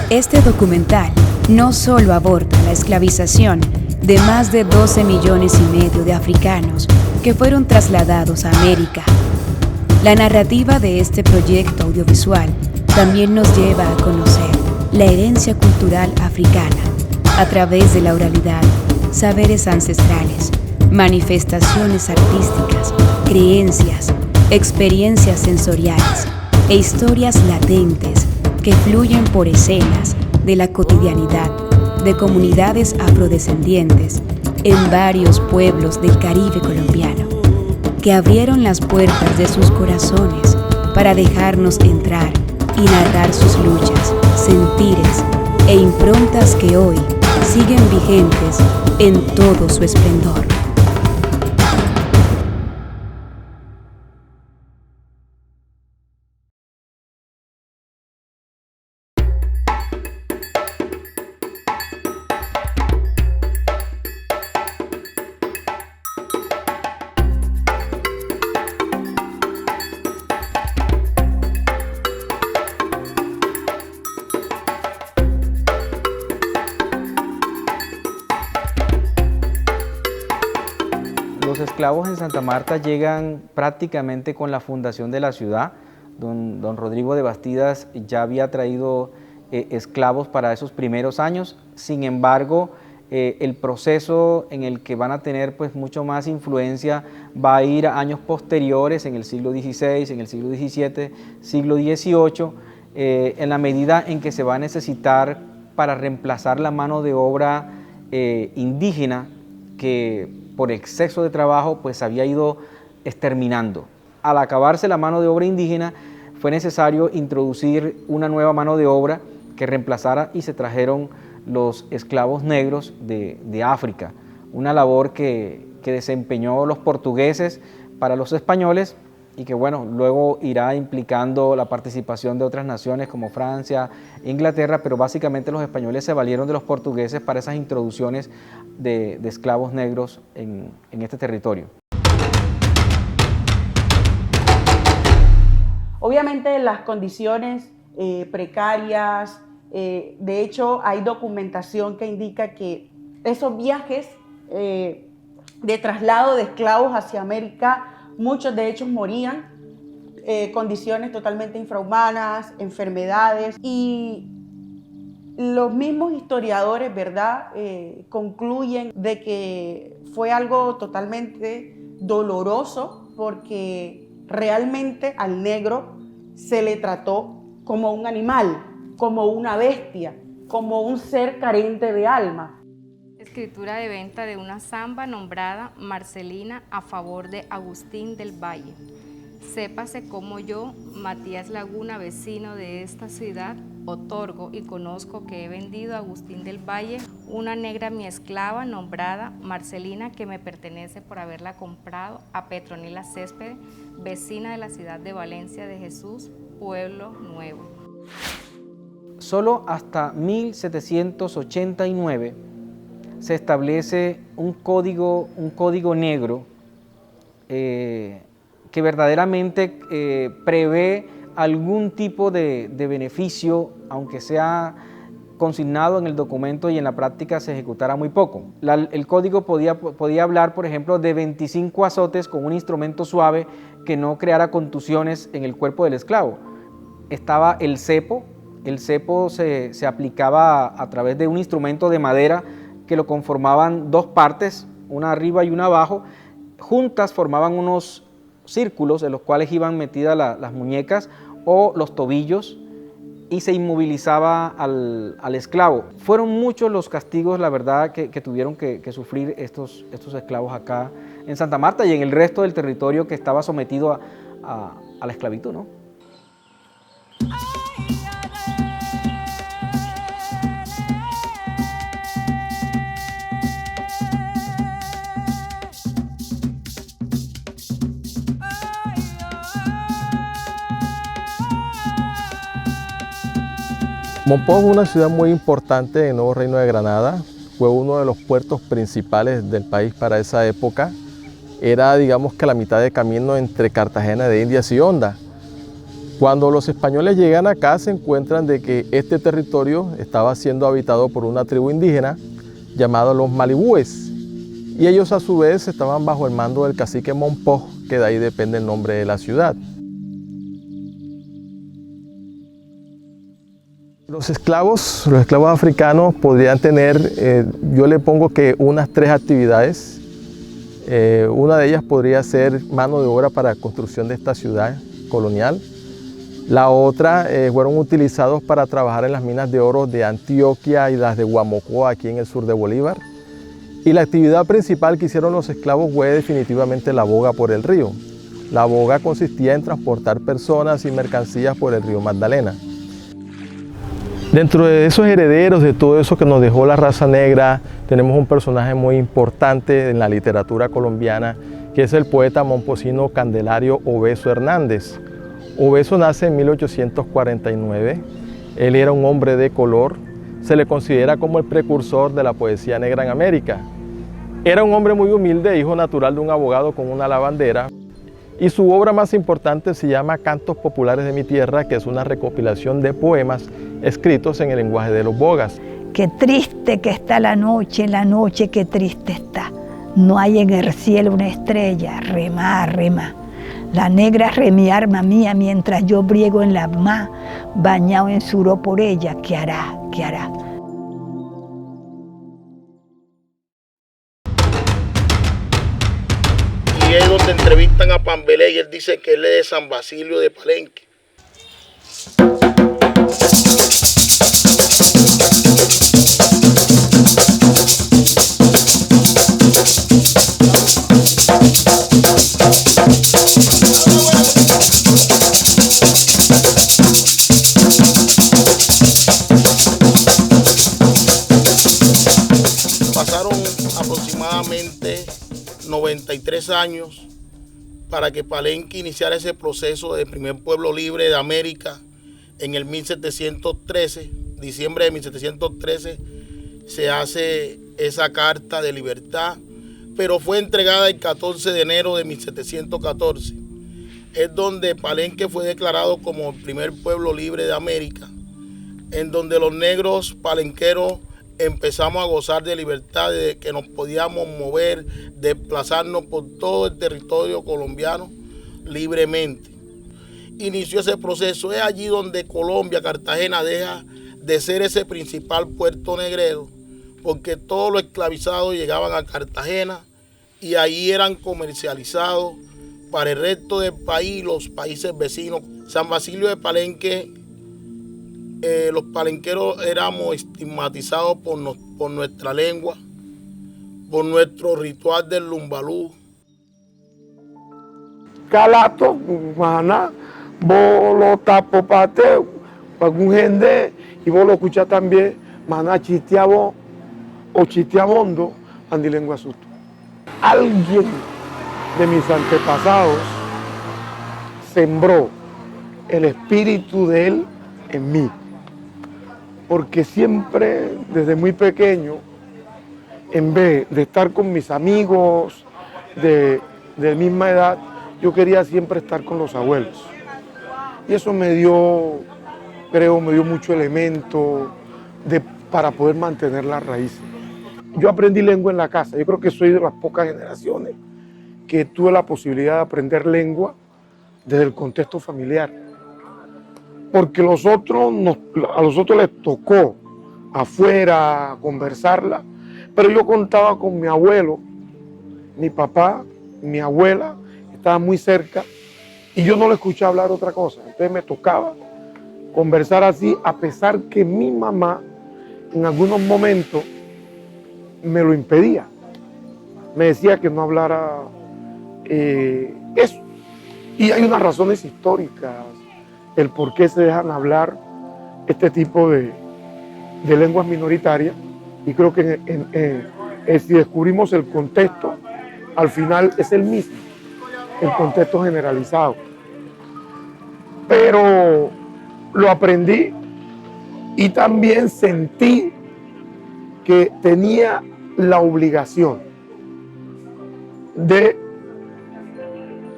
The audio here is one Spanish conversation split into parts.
Este documental no solo aborda la esclavización de más de 12,5 millones de africanos que fueron trasladados a América. La narrativa de este proyecto audiovisual también nos lleva a conocer la herencia cultural africana a través de la oralidad, saberes ancestrales, manifestaciones artísticas, creencias, experiencias sensoriales e historias latentes que fluyen por escenas de la cotidianidad de comunidades afrodescendientes en varios pueblos del Caribe colombiano, que abrieron las puertas de sus corazones para dejarnos entrar y narrar sus luchas, sentires e improntas que hoy siguen vigentes en todo su esplendor. Los esclavos en Santa Marta llegan prácticamente con la fundación de la ciudad. Don Rodrigo de Bastidas ya había traído esclavos para esos primeros años. Sin embargo, el proceso en el que van a tener pues mucho más influencia va a ir a años posteriores, en el siglo XVI, en el siglo XVII, siglo XVIII, en la medida en que se va a necesitar para reemplazar la mano de obra indígena que por exceso de trabajo pues había ido exterminando. Al acabarse la mano de obra indígena fue necesario introducir una nueva mano de obra que reemplazara y se trajeron los esclavos negros de África, una labor que desempeñó los portugueses para los españoles y que bueno, luego irá implicando la participación de otras naciones como Francia, Inglaterra, pero básicamente los españoles se valieron de los portugueses para esas introducciones de esclavos negros en este territorio. Obviamente las condiciones precarias, de hecho hay documentación que indica que esos viajes de traslado de esclavos hacia América, muchos de ellos morían, condiciones totalmente infrahumanas, enfermedades, y los mismos historiadores, ¿verdad?, concluyen de que fue algo totalmente doloroso porque realmente al negro se le trató como un animal, como una bestia, como un ser carente de alma. Escritura de venta de una zamba nombrada Marcelina a favor de Agustín del Valle. Sépase como yo, Matías Laguna, vecino de esta ciudad, otorgo y conozco que he vendido a Agustín del Valle una negra mi esclava nombrada Marcelina, que me pertenece por haberla comprado a Petronila Céspede, vecina de la ciudad de Valencia de Jesús, Pueblo Nuevo. Solo hasta 1789 se establece un código negro que verdaderamente prevé algún tipo de beneficio, aunque sea consignado en el documento y en la práctica se ejecutara muy poco. El código podía hablar, por ejemplo, de 25 azotes con un instrumento suave que no creara contusiones en el cuerpo del esclavo. Estaba el cepo. El cepo se aplicaba a través de un instrumento de madera que lo conformaban dos partes, una arriba y una abajo. Juntas formaban unos círculos en los cuales iban metidas las muñecas o los tobillos y se inmovilizaba al esclavo. Fueron muchos los castigos, la verdad, que tuvieron que sufrir estos esclavos acá en Santa Marta y en el resto del territorio que estaba sometido a la esclavitud, ¿no? Monpós es una ciudad muy importante del Nuevo Reino de Granada, fue uno de los puertos principales del país para esa época. Era, digamos que la mitad de camino entre Cartagena de Indias y Honda. Cuando los españoles llegan acá se encuentran de que este territorio estaba siendo habitado por una tribu indígena llamada los malibúes, y ellos a su vez estaban bajo el mando del cacique Mompoj, que de ahí depende el nombre de la ciudad. Los esclavos africanos podrían tener, yo le pongo que unas 3 actividades. Una de ellas podría ser mano de obra para la construcción de esta ciudad colonial. La otra fueron utilizados para trabajar en las minas de oro de Antioquia y las de Huamacoa, aquí en el sur de Bolívar. Y la actividad principal que hicieron los esclavos fue definitivamente la boga por el río. La boga consistía en transportar personas y mercancías por el río Magdalena. Dentro de esos herederos, de todo eso que nos dejó la raza negra, tenemos un personaje muy importante en la literatura colombiana, que es el poeta momposino Candelario Obeso Hernández. Obeso nace en 1849, él era un hombre de color, se le considera como el precursor de la poesía negra en América. Era un hombre muy humilde, hijo natural de un abogado con una lavandera, y su obra más importante se llama Cantos Populares de mi Tierra, que es una recopilación de poemas escritos en el lenguaje de los bogas. Qué triste que está la noche qué triste está. No hay en el cielo una estrella, rema, rema. La negra es mi arma mía mientras yo briego en la mar, bañado en sudor por ella, ¿qué hará? ¿Qué hará? Y es donde entrevistan a Pambelé y él dice que él es de San Basilio de Palenque. Pasaron aproximadamente 93 años para que Palenque iniciara ese proceso de primer pueblo libre de América. En el 1713, diciembre de 1713, se hace esa carta de libertad, pero fue entregada el 14 de enero de 1714. Es donde Palenque fue declarado como el primer pueblo libre de América, en donde los negros palenqueros empezamos a gozar de libertad, de que nos podíamos mover, desplazarnos por todo el territorio colombiano libremente. Inició ese proceso, es allí donde Colombia, Cartagena, deja de ser ese principal puerto negrero, porque todos los esclavizados llegaban a Cartagena y ahí eran comercializados para el resto del país, los países vecinos. San Basilio de Palenque, los palenqueros éramos estigmatizados por nuestra lengua, por nuestro ritual del lumbalú. Calato, maná, vos lo tapo pateo, algún gente, y vos lo escuchás también, maná chitiabo o chitiamondo, andilengua susto. Alguien de mis antepasados sembró el espíritu de él en mí. Porque siempre, desde muy pequeño, en vez de estar con mis amigos de misma edad, yo quería siempre estar con los abuelos. Y eso me dio, creo, me dio mucho elemento para poder mantener las raíces. Yo aprendí lengua en la casa. Yo creo que soy de las pocas generaciones que tuve la posibilidad de aprender lengua desde el contexto familiar. Porque a los otros les tocó afuera conversarla, pero yo contaba con mi abuelo, mi papá, mi abuela, estaban muy cerca y yo no le escuchaba hablar otra cosa. Entonces me tocaba conversar así, a pesar que mi mamá en algunos momentos me lo impedía. Me decía que no hablara eso. Y hay unas razones históricas, el por qué se dejan hablar este tipo de lenguas minoritarias, y creo que si descubrimos el contexto, al final es el mismo, el contexto generalizado. Pero lo aprendí y también sentí que tenía la obligación de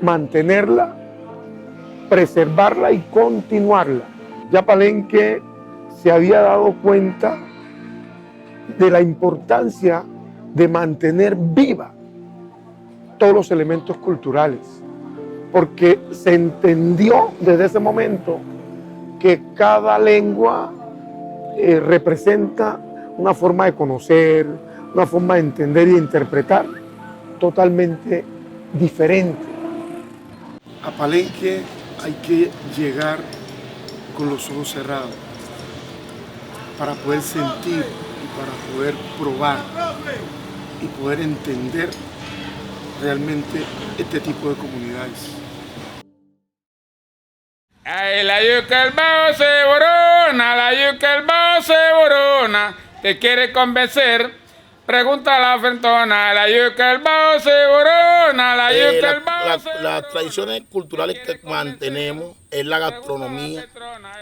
mantenerla preservarla y continuarla. Ya Palenque se había dado cuenta de la importancia de mantener viva todos los elementos culturales, porque se entendió desde ese momento que cada lengua representa una forma de conocer, una forma de entender y de interpretar totalmente diferente. A Palenque hay que llegar con los ojos cerrados para poder sentir y para poder probar y poder entender realmente este tipo de comunidades. Ay, la yuca el bajo se borona, la yuca el bajo se borona, te quiere convencer, pregunta a la frentona, la yuca el bajo se borona, la yuca el bajo se borona. Las tradiciones culturales que mantenemos es la gastronomía,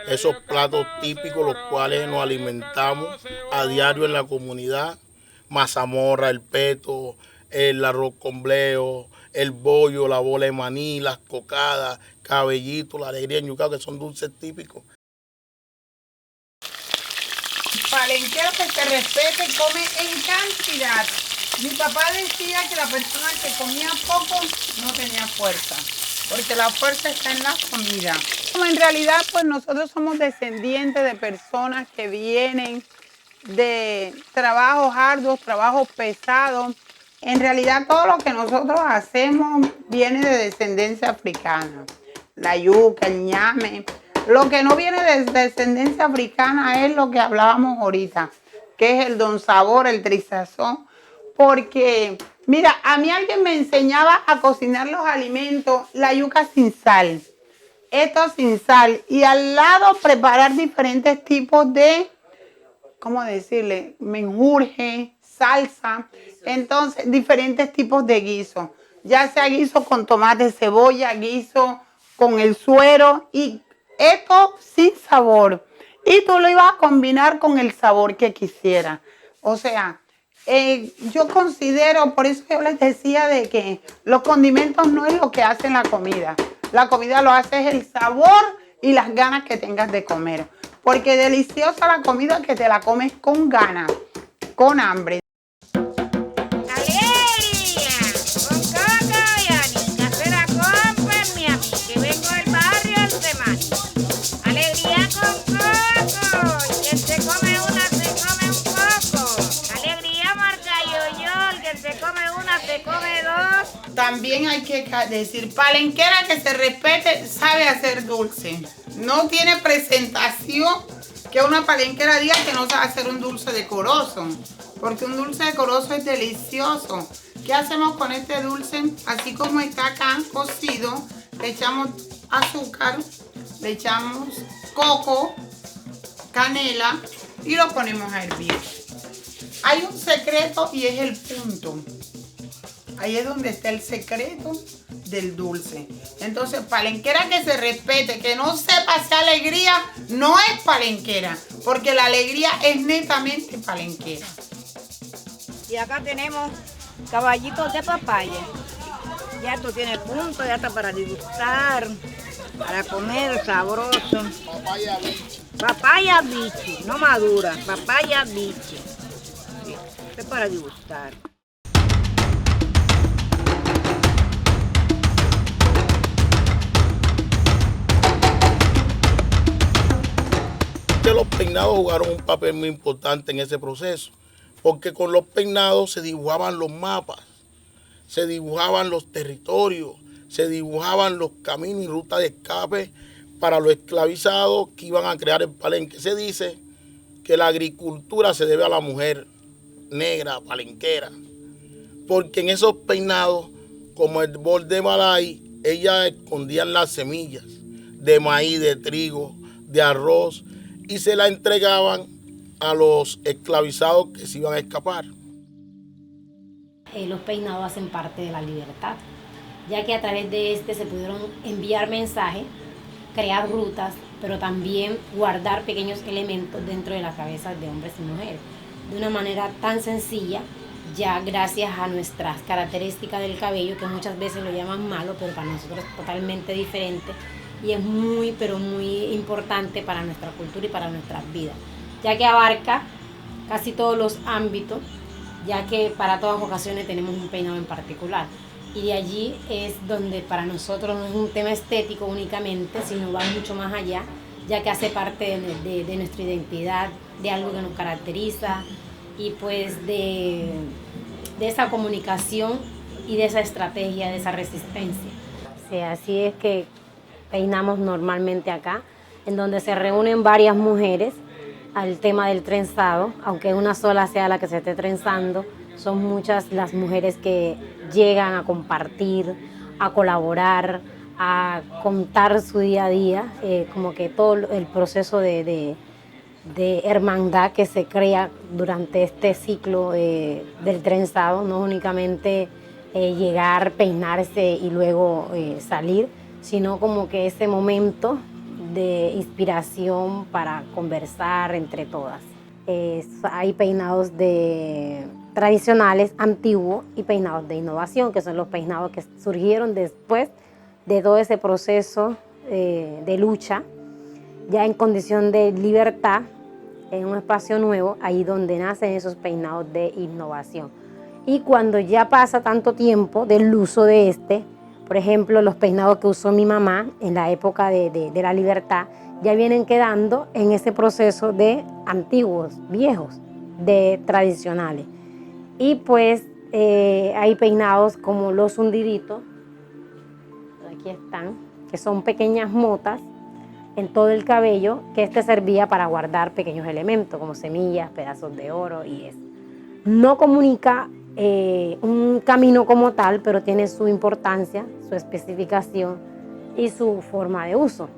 esos platos típicos los cuales nos alimentamos a diario en la comunidad, mazamorra, el peto, el arroz con bleo, el bollo, la bola de maní, las cocadas, cabellito, la alegría en yucao, que son dulces típicos. Palenquero que se respete come en cantidad. Mi papá decía que la persona que comía poco no tenía fuerza, porque la fuerza está en la comida. En realidad, pues nosotros somos descendientes de personas que vienen de trabajos arduos, trabajos pesados. En realidad todo lo que nosotros hacemos viene de descendencia africana. La yuca, el ñame. Lo que no viene de descendencia africana es lo que hablábamos ahorita, que es el don sabor, el trisazón. Porque, mira, a mí alguien me enseñaba a cocinar los alimentos, la yuca sin sal, esto sin sal. Y al lado preparar diferentes tipos de, ¿cómo decirle? Menjurje, salsa. Entonces, diferentes tipos de guiso. Ya sea guiso con tomate, cebolla, guiso con el suero y esto sin sabor. Y tú lo ibas a combinar con el sabor que quisieras. O sea, yo considero, por eso yo les decía de que los condimentos no es lo que hacen la comida. La comida lo hace es el sabor y las ganas que tengas de comer. Porque deliciosa la comida que te la comes con ganas, con hambre. También hay que decir, palenquera que se respete, sabe hacer dulce. No tiene presentación que una palenquera diga que no sabe hacer un dulce decoroso, porque un dulce decoroso es delicioso. ¿Qué hacemos con este dulce? Así como está acá cocido, le echamos azúcar, le echamos coco, canela y lo ponemos a hervir. Hay un secreto y es el punto. Ahí es donde está el secreto del dulce. Entonces, palenquera que se respete, que no sepa hacer alegría, no es palenquera, porque la alegría es netamente palenquera. Y acá tenemos caballitos de papaya. Ya esto tiene punto, ya está para degustar, para comer sabroso. Papaya bichi. Papaya bichi, no madura, papaya bichi. Esto es para degustar. Los peinados jugaron un papel muy importante en ese proceso, porque con los peinados se dibujaban los mapas, se dibujaban los territorios, se dibujaban los caminos y rutas de escape para los esclavizados que iban a crear el Palenque. Se dice que la agricultura se debe a la mujer negra, palenquera, porque en esos peinados, como el bol de Malay, ellas escondían las semillas de maíz, de trigo, de arroz, y se la entregaban a los esclavizados que se iban a escapar. Los peinados hacen parte de la libertad, ya que a través de este se pudieron enviar mensajes, crear rutas, pero también guardar pequeños elementos dentro de las cabezas de hombres y mujeres. De una manera tan sencilla, ya gracias a nuestras características del cabello, que muchas veces lo llaman malo, pero para nosotros es totalmente diferente, y es muy, pero muy importante para nuestra cultura y para nuestras vidas, ya que abarca casi todos los ámbitos, ya que para todas ocasiones tenemos un peinado en particular. Y de allí es donde para nosotros no es un tema estético únicamente, sino va mucho más allá, ya que hace parte de nuestra identidad, de algo que nos caracteriza y pues de esa comunicación y de esa estrategia, de esa resistencia. Sí, así es que peinamos normalmente acá, en donde se reúnen varias mujeres al tema del trenzado, aunque una sola sea la que se esté trenzando, son muchas las mujeres que llegan a compartir, a colaborar, a contar su día a día, como que todo el proceso de hermandad que se crea durante este ciclo del trenzado, no únicamente llegar, peinarse y luego salir, sino como que ese momento de inspiración para conversar entre todas. Hay peinados tradicionales, antiguos, y peinados de innovación, que son los peinados que surgieron después de todo ese proceso de lucha, ya en condición de libertad, en un espacio nuevo, ahí donde nacen esos peinados de innovación. Y cuando ya pasa tanto tiempo del uso de por ejemplo, los peinados que usó mi mamá en la época de la libertad, ya vienen quedando en ese proceso de antiguos, viejos, de tradicionales. Y pues hay peinados como los hundiditos, aquí están, que son pequeñas motas en todo el cabello, que servía para guardar pequeños elementos como semillas, pedazos de oro y eso. No comunica un camino como tal, pero tiene su importancia, su especificación y su forma de uso.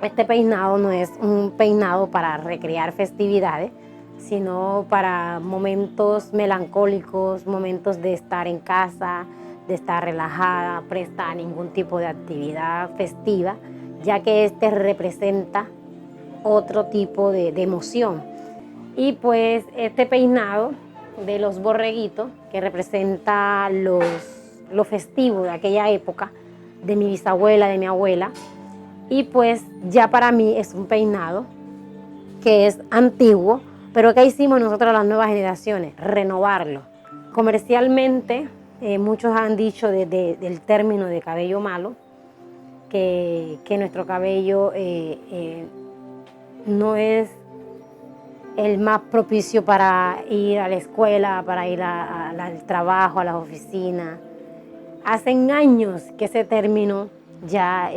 Este peinado no es un peinado para recrear festividades, sino para momentos melancólicos, momentos de estar en casa, de estar relajada, presta a ningún tipo de actividad festiva, ya que representa otro tipo de emoción. Y pues este peinado de los borreguitos, que representa lo festivo de aquella época, de mi bisabuela, de mi abuela, y pues ya para mí es un peinado que es antiguo, pero ¿qué hicimos nosotros las nuevas generaciones? Renovarlo. Comercialmente, muchos han dicho del término de cabello malo, que nuestro cabello no es el más propicio para ir a la escuela, para ir al trabajo, a las oficinas. Hacen años que ese término ya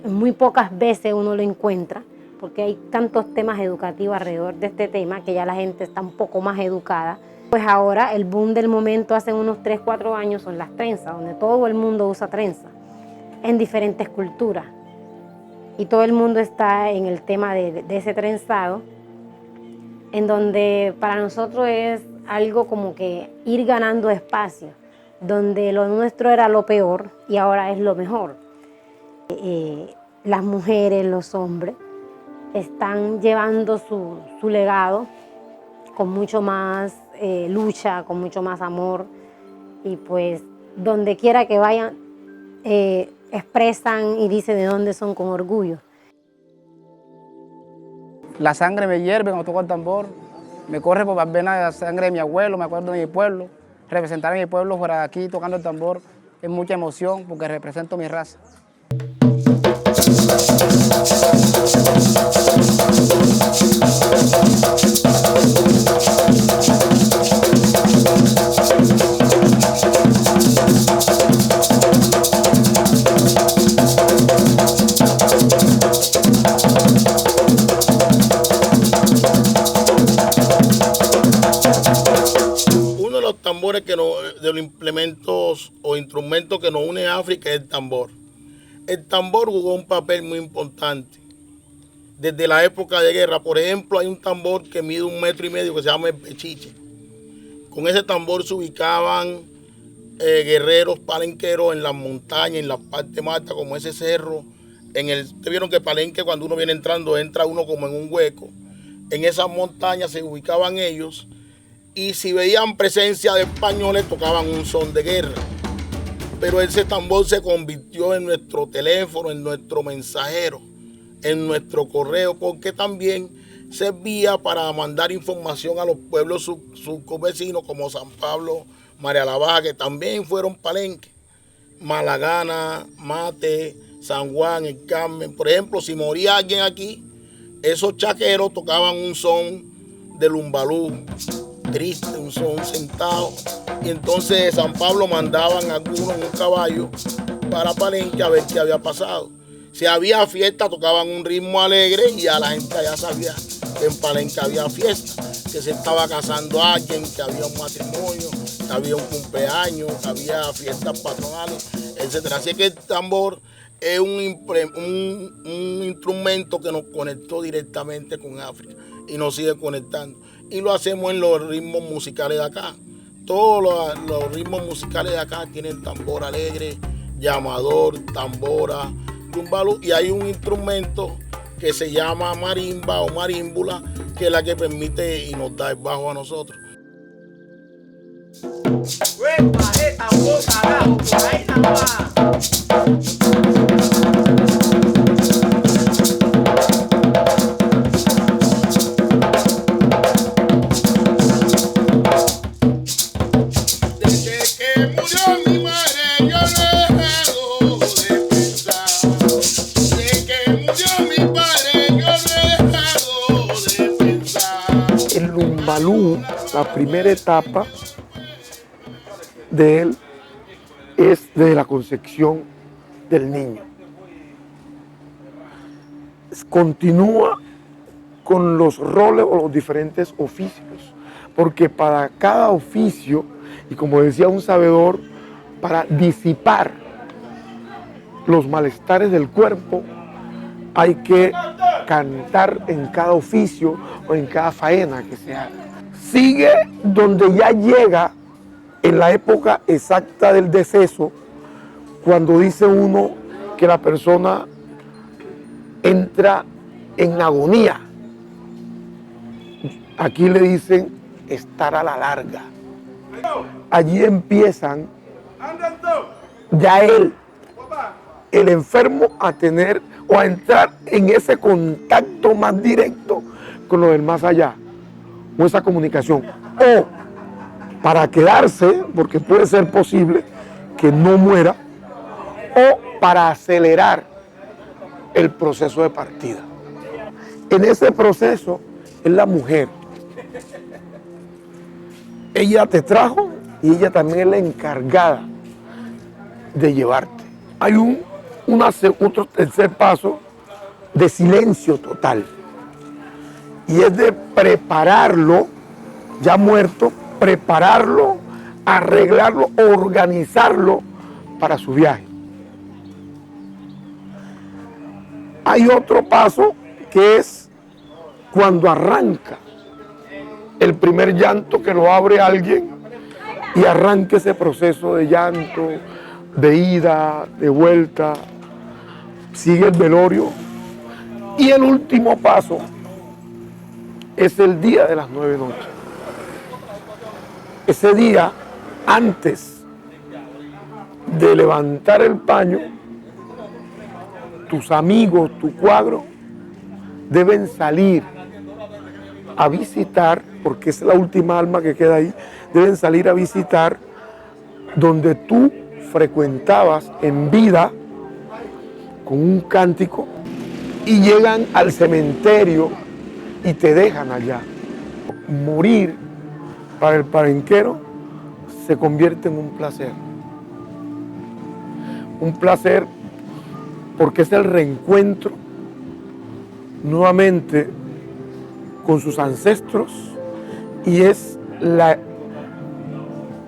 muy pocas veces uno lo encuentra, porque hay tantos temas educativos alrededor de este tema que ya la gente está un poco más educada. Pues ahora el boom del momento hace unos 3, 4 años son las trenzas, donde todo el mundo usa trenzas en diferentes culturas. Y todo el mundo está en el tema de ese trenzado, en donde para nosotros es algo como que ir ganando espacio, donde lo nuestro era lo peor y ahora es lo mejor. Las mujeres, los hombres, están llevando su legado con mucho más lucha, con mucho más amor, y pues donde quiera que vayan expresan y dicen de dónde son con orgullo. La sangre me hierve cuando toco el tambor, me corre por las venas la sangre de mi abuelo, me acuerdo de mi pueblo. Representar a mi pueblo fuera de aquí tocando el tambor es mucha emoción porque represento mi raza. Tambores de los implementos o instrumentos que nos une a África es el tambor. El tambor jugó un papel muy importante desde la época de guerra. Por ejemplo, hay un tambor que mide 1,5 metros que se llama el pechiche. Con ese tambor se ubicaban guerreros palenqueros en las montañas, en la parte más alta, como ese cerro. Ustedes vieron que Palenque, cuando uno viene entrando, entra uno como en un hueco. En esas montañas se ubicaban ellos. Y si veían presencia de españoles, tocaban un son de guerra. pero ese tambor se convirtió en nuestro teléfono, en nuestro mensajero, en nuestro correo, porque también servía para mandar información a los pueblos subvecinos como San Pablo, María la Baja, que también fueron Palenque, Malagana, Mate, San Juan, El Carmen. Por ejemplo, si moría alguien aquí, esos chaqueros tocaban un son de lumbalú, triste, un son sentado. Y entonces de San Pablo mandaban a algunos en un caballo para Palenque a ver qué había pasado. Si había fiesta, tocaban un ritmo alegre y ya la gente ya sabía que en Palenque había fiesta, que se estaba casando alguien, que había un matrimonio, que había un cumpleaños, que había fiestas patronales, etc. Así que el tambor es un instrumento que nos conectó directamente con África y nos sigue conectando. Y lo hacemos en los ritmos musicales de acá. Todos los ritmos musicales de acá tienen tambor alegre, llamador, tambora, lumbalú, y hay un instrumento que se llama marimba o marímbula, que es la que permite y nos da el bajo a nosotros. La primera etapa de él es desde la concepción del niño. Continúa con los roles o los diferentes oficios, porque para cada oficio, y como decía un sabedor, para disipar los malestares del cuerpo, hay que cantar en cada oficio o en cada faena que se haga. Sigue donde ya llega en la época exacta del deceso, cuando dice uno que la persona entra en agonía. Aquí le dicen estar a la larga. Allí empiezan ya el enfermo a tener o a entrar en ese contacto más directo con lo del más allá, o esa comunicación, o para quedarse, porque puede ser posible que no muera, o para acelerar el proceso de partida. En ese proceso es la mujer. Ella te trajo y ella también es la encargada de llevarte. Hay otro tercer paso de silencio total, y es de prepararlo, ya muerto, prepararlo, arreglarlo, organizarlo para su viaje. Hay otro paso que es cuando arranca el primer llanto, que lo abre alguien y arranca ese proceso de llanto, de ida, de vuelta, sigue el velorio, y el último paso es el día de las 9 noches. Ese día, antes de levantar el paño, tus amigos, tu cuadro, deben salir a visitar, porque es la última alma que queda ahí, deben salir a visitar donde tú frecuentabas en vida con un cántico, y llegan al cementerio y te dejan allá. Morir para el palenquero se convierte en un placer. Un placer porque es el reencuentro nuevamente con sus ancestros, y es la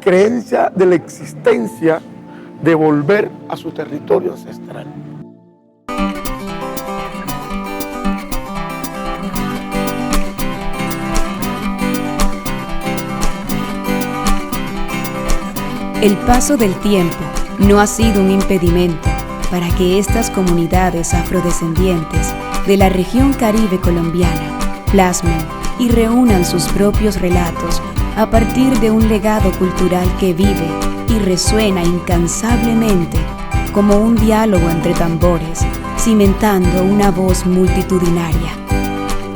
creencia de la existencia de volver a su territorio ancestral. El paso del tiempo no ha sido un impedimento para que estas comunidades afrodescendientes de la región Caribe colombiana plasmen y reúnan sus propios relatos a partir de un legado cultural que vive y resuena incansablemente como un diálogo entre tambores, cimentando una voz multitudinaria.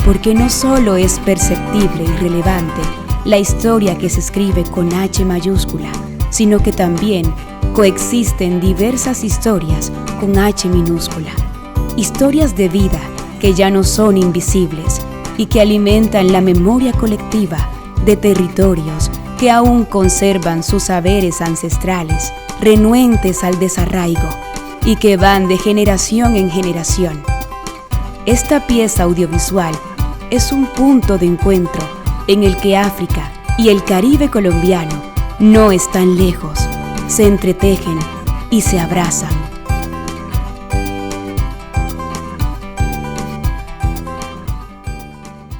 Porque no solo es perceptible y relevante la historia que se escribe con H mayúscula, sino que también coexisten diversas historias con H minúscula. Historias de vida que ya no son invisibles y que alimentan la memoria colectiva de territorios que aún conservan sus saberes ancestrales, renuentes al desarraigo y que van de generación en generación. Esta pieza audiovisual es un punto de encuentro en el que África y el Caribe colombiano no están lejos, se entretejen y se abrazan.